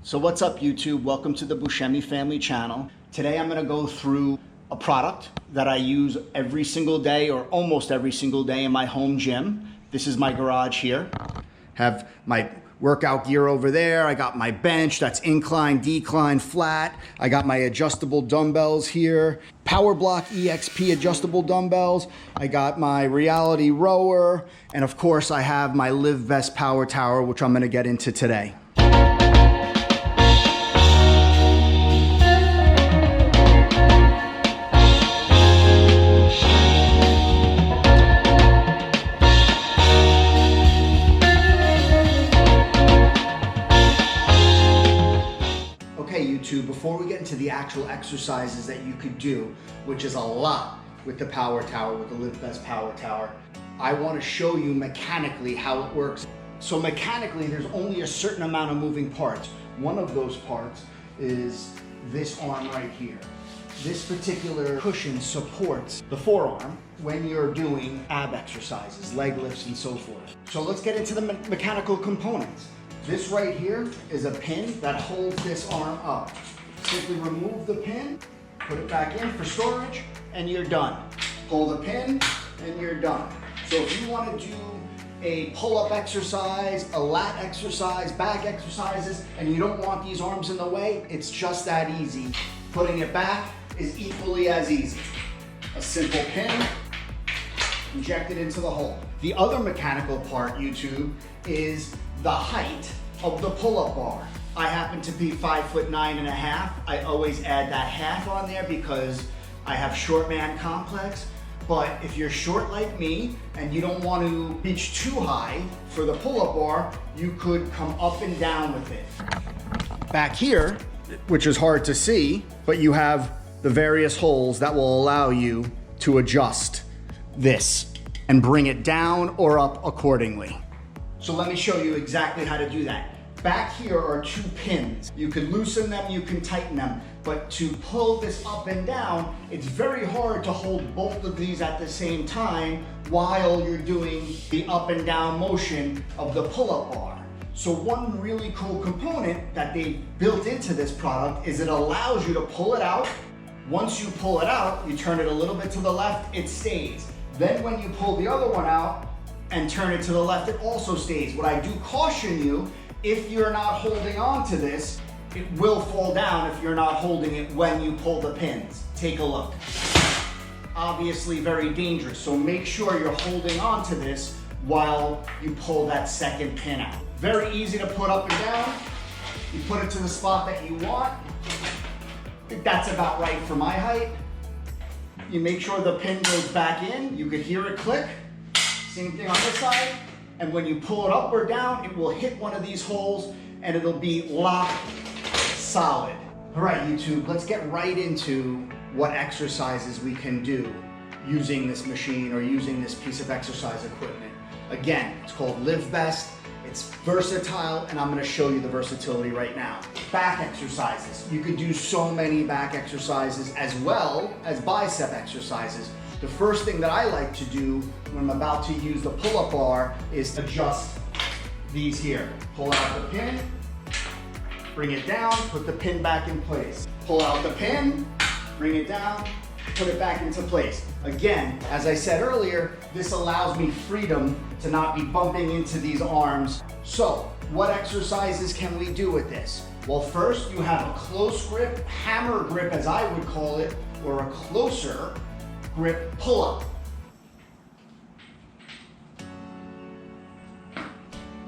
So what's up, YouTube? Welcome to the Buscemi Family Channel. Today I'm going to go through a product that I use every single day or almost every single day in my home gym. This is my garage here. Have my workout gear over there. I got my bench that's incline, decline, flat. I got my adjustable dumbbells here. Power Block EXP adjustable dumbbells. I got my Reality rower. And of course I have my Livebest power tower, which I'm going to get into today. Before we get into the actual exercises that you could do, which is a lot with the power tower, with the Livebest power tower, I want to show you mechanically how it works. So mechanically, there's only a certain amount of moving parts. One of those parts is this arm right here. This particular cushion supports the forearm when you're doing ab exercises, leg lifts, and so forth. So let's get into the mechanical components. This right here is a pin that holds this arm up. Simply remove the pin, put it back in for storage, and you're done. Pull the pin, and you're done. So if you want to do a pull-up exercise, a lat exercise, back exercises, and you don't want these arms in the way, it's just that easy. Putting it back is equally as easy. A simple pin, inject it into the hole. The other mechanical part, YouTube, is the height of the pull-up bar. I happen to be 5'9½". I always add that half on there because I have short man complex. But if you're short like me and you don't want to reach too high for the pull-up bar, you could come up and down with it. Back here, which is hard to see, but you have the various holes that will allow you to adjust this and bring it down or up accordingly. So let me show you exactly how to do that. Back here are two pins. You can loosen them, you can tighten them, but to pull this up and down, it's very hard to hold both of these at the same time while you're doing the up and down motion of the pull-up bar. So one really cool component that they built into this product is it allows you to pull it out. Once you pull it out, you turn it a little bit to the left, it stays. Then when you pull the other one out and turn it to the left, it also stays. What I do caution you, if you're not holding on to this, it will fall down if you're not holding it when you pull the pins. Take a look. Obviously very dangerous, so make sure you're holding on to this while you pull that second pin out. Very easy to put up and down. You put it to the spot that you want. I think that's about right for my height. You make sure the pin goes back in. You could hear it click. Same thing on this side. And when you pull it up or down, it will hit one of these holes and it'll be locked solid. All right, YouTube, let's get right into what exercises we can do using this machine or using this piece of exercise equipment. Again, it's called Livebest. It's versatile, and I'm gonna show you the versatility right now. Back exercises. You could do so many back exercises as well as bicep exercises. The first thing that I like to do when I'm about to use the pull-up bar is adjust these here. Pull out the pin, bring it down, put the pin back in place. Pull out the pin, bring it down, put it back into place. Again, as I said earlier, this allows me freedom to not be bumping into these arms. So, what exercises can we do with this? Well, first you have a close grip, hammer grip as I would call it, or a closer grip pull-up.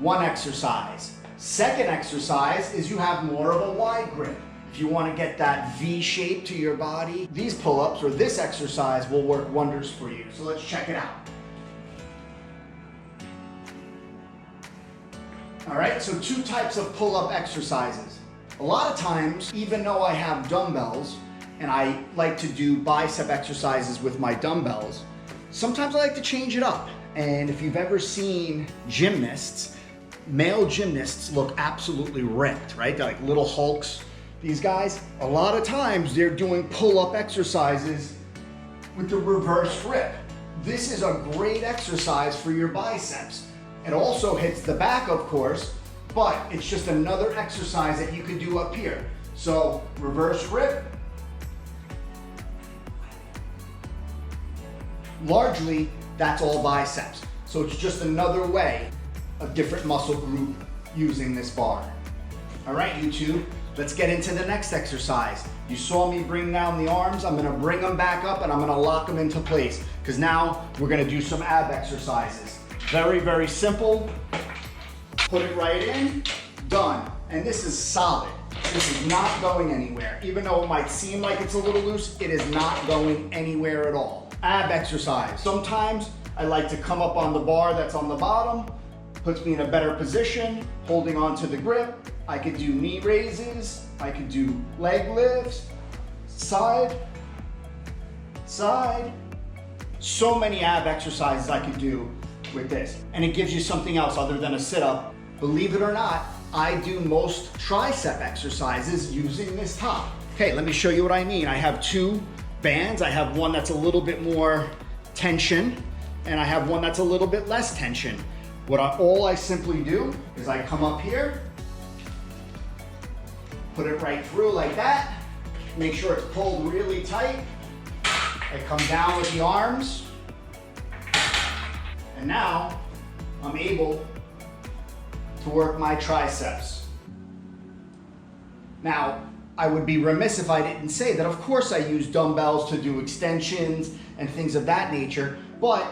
One exercise. Second exercise is you have more of a wide grip. If you want to get that V shape to your body, these pull-ups or this exercise will work wonders for you. So let's check it out. All right, so two types of pull-up exercises. A lot of times, even though I have dumbbells, and I like to do bicep exercises with my dumbbells, sometimes I like to change it up. And if you've ever seen gymnasts, male gymnasts look absolutely ripped, right? They're like little hulks. These guys, a lot of times they're doing pull-up exercises with the reverse grip. This is a great exercise for your biceps. It also hits the back, of course, but it's just another exercise that you can do up here. So reverse grip. Largely, that's all biceps. So it's just another way, a different muscle group using this bar. All right, YouTube, let's get into the next exercise. You saw me bring down the arms. I'm gonna bring them back up and I'm gonna lock them into place because now we're gonna do some ab exercises. Very, very simple. Put it right in, done. And this is solid. This is not going anywhere. Even though it might seem like it's a little loose, it is not going anywhere at all. Ab exercise. Sometimes I like to come up on the bar that's on the bottom, puts me in a better position, holding on to the grip. I could do knee raises, I could do leg lifts, side, side. So many ab exercises I could do with this. And it gives you something else other than a sit-up. Believe it or not, I do most tricep exercises using this top. Okay, let me show you what I mean. I have two bands. I have one that's a little bit more tension, and I have one that's a little bit less tension. All I simply do is I come up here, put it right through like that, make sure it's pulled really tight. I come down with the arms, and now I'm able to work my triceps. Now, I would be remiss if I didn't say that of course I use dumbbells to do extensions and things of that nature, but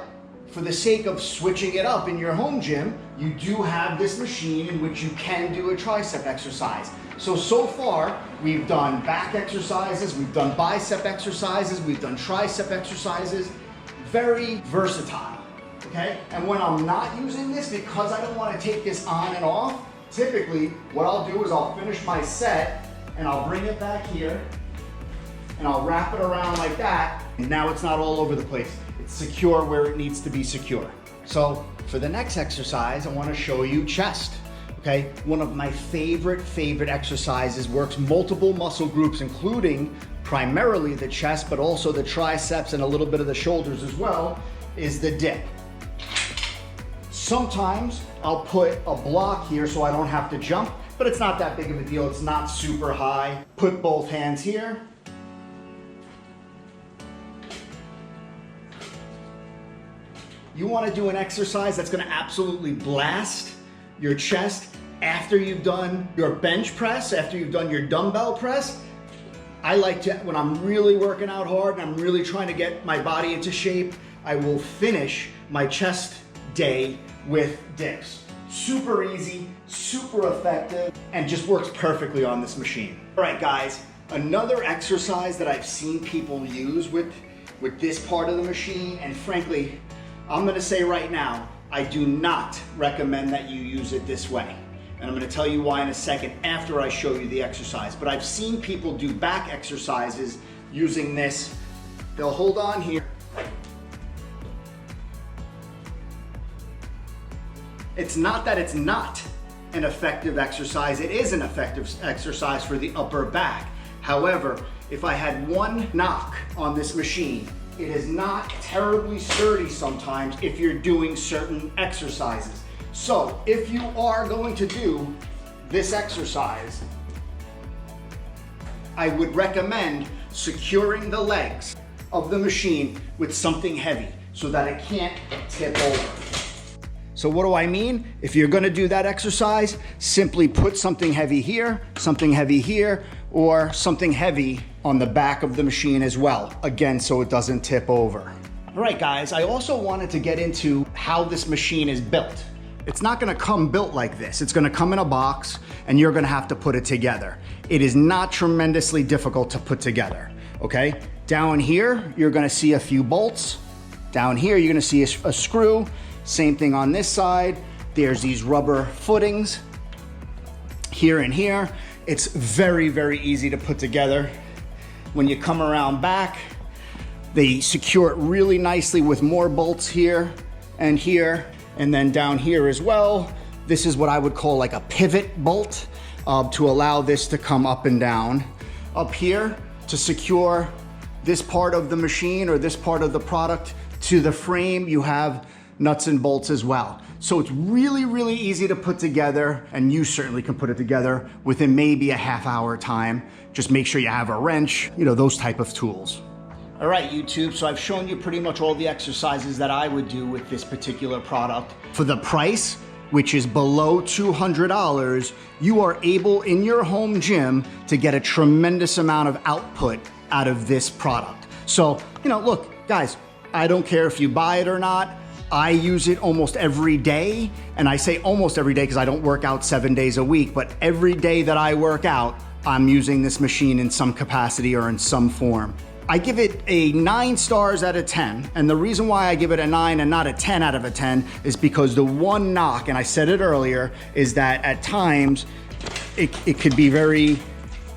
for the sake of switching it up in your home gym, you do have this machine in which you can do a tricep exercise. So far, we've done back exercises, we've done bicep exercises, we've done tricep exercises. Very versatile, okay? And when I'm not using this, because I don't want to take this on and off, typically what I'll do is I'll finish my set and I'll bring it back here and I'll wrap it around like that. And now it's not all over the place. It's secure where it needs to be secure. So for the next exercise, I want to show you chest. Okay, one of my favorite exercises, works multiple muscle groups, including primarily the chest, but also the triceps and a little bit of the shoulders as well, is the dip. Sometimes I'll put a block here so I don't have to jump, but it's not that big of a deal. It's not super high. Put both hands here. You want to do an exercise that's going to absolutely blast your chest after you've done your bench press, after you've done your dumbbell press. I like to, when I'm really working out hard and I'm really trying to get my body into shape, I will finish my chest day with dips. Super easy, super effective, and just works perfectly on this machine. All right, guys, another exercise that I've seen people use with this part of the machine, and frankly, I'm gonna say right now, I do not recommend that you use it this way. And I'm gonna tell you why in a second after I show you the exercise. But I've seen people do back exercises using this. They'll hold on here. It's not that it's not an effective exercise. It is an effective exercise for the upper back. However, if I had one knock on this machine, it is not terribly sturdy sometimes if you're doing certain exercises. So if you are going to do this exercise, I would recommend securing the legs of the machine with something heavy so that it can't tip over. So what do I mean? If you're gonna do that exercise, simply put something heavy here, or something heavy on the back of the machine as well. Again, so it doesn't tip over. All right, guys, I also wanted to get into how this machine is built. It's not gonna come built like this. It's gonna come in a box and you're gonna have to put it together. It is not tremendously difficult to put together, okay? Down here, you're gonna see a few bolts. Down here, you're gonna see a screw. Same thing on this side. There's these rubber footings here and here. It's very, very easy to put together. When you come around back, they secure it really nicely with more bolts here and here, and then down here as well. This is what I would call like a pivot bolt to allow this to come up and down. Up here to secure this part of the machine or this part of the product to the frame, you have nuts and bolts as well. So it's really, really easy to put together, and you certainly can put it together within maybe a half-hour time. Just make sure you have a wrench, you know, those type of tools. All right, YouTube, so I've shown you pretty much all the exercises that I would do with this particular product. For the price, which is below $200, you are able in your home gym to get a tremendous amount of output out of this product. So, you know, look, guys, I don't care if you buy it or not. I use it almost every day, and I say almost every day because I don't work out 7 days a week, but every day that I work out, I'm using this machine in some capacity or in some form. I give it a 9 stars out of 10, and the reason why I give it a 9 and not a 10 out of a 10 is because the one knock, and I said it earlier, is that at times it could be very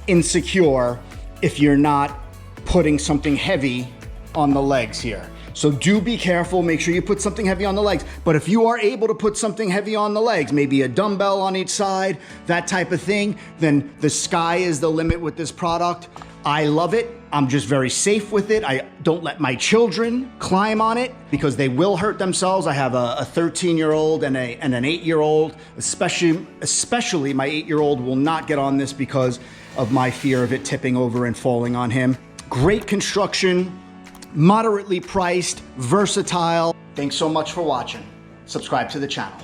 insecure if you're not putting something heavy on the legs here. So do be careful, make sure you put something heavy on the legs. But if you are able to put something heavy on the legs, maybe a dumbbell on each side, that type of thing, then the sky is the limit with this product. I love it. I'm just very safe with it. I don't let my children climb on it because they will hurt themselves. I have a 13-year-old and an 8-year-old, especially my 8-year-old will not get on this because of my fear of it tipping over and falling on him. Great construction, moderately priced, versatile. Thanks so much for watching. Subscribe to the channel.